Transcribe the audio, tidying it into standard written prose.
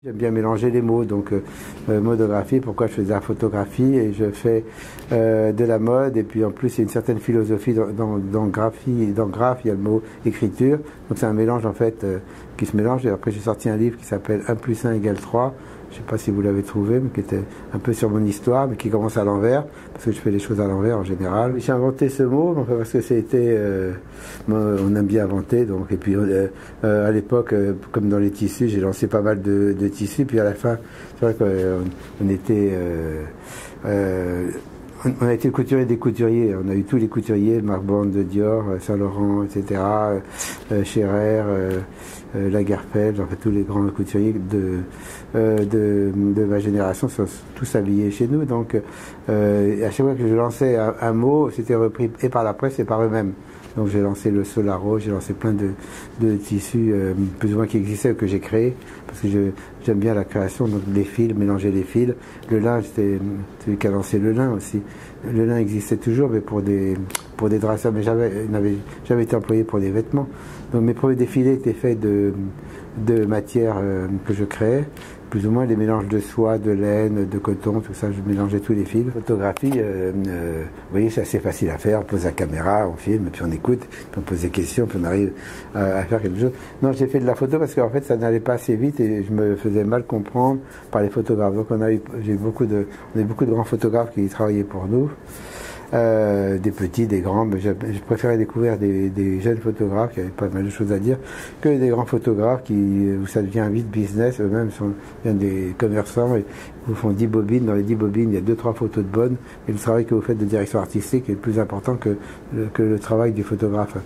J'aime bien mélanger les mots, donc modographie, pourquoi je faisais la photographie et je fais de la mode et puis en plus il y a une certaine philosophie dans graphie, dans graphe il y a le mot écriture, donc c'est un mélange en fait qui se mélange et après j'ai sorti un livre qui s'appelle 1 + 1 = 3, je ne sais pas si vous l'avez trouvé, mais qui était un peu sur mon histoire, mais qui commence à l'envers, parce que je fais les choses à l'envers en général. J'ai inventé ce mot parce que c'était, on aime bien inventer, donc, et puis à l'époque, comme dans les tissus, j'ai lancé pas mal de tissus, puis à la fin, c'est vrai qu'on était... on a été couturier des couturiers, on a eu tous les couturiers, Marc Bond de Dior, Saint-Laurent, etc., Scherer, Lagerfeld, en fait tous les grands couturiers de ma génération sont tous habillés chez nous. Donc à chaque fois que je lançais un mot, c'était repris et par la presse et par eux-mêmes. Donc j'ai lancé le Solaro, j'ai lancé plein de tissus plus ou moins qui existaient, que j'ai créés, parce que j'aime bien la création, donc les fils, mélanger les fils. Le lin, c'était celui qui a lancé le lin aussi. Le lin existait toujours, mais pour des draps, mais n'avait jamais été employé pour des vêtements. Donc mes premiers défilés étaient faits de matières que je créais, plus ou moins les mélanges de soie, de laine, de coton, tout ça, je mélangeais tous les fils. Photographie, vous voyez, c'est assez facile à faire, on pose la caméra, on filme, puis on écoute, puis on pose des questions, puis on arrive à faire quelque chose. Non, j'ai fait de la photo parce qu'en fait ça n'allait pas assez vite et je me faisais mal comprendre par les photographes. Donc on a eu beaucoup de grands photographes qui travaillaient pour nous. Des petits, des grands, mais je préférais découvrir des jeunes photographes qui avaient pas mal de choses à dire que des grands photographes où ça devient vite business, eux-mêmes sont des commerçants et vous font 10 bobines, dans les 10 bobines il y a 2-3 photos de bonnes et le travail que vous faites de direction artistique est le plus important que le travail du photographe.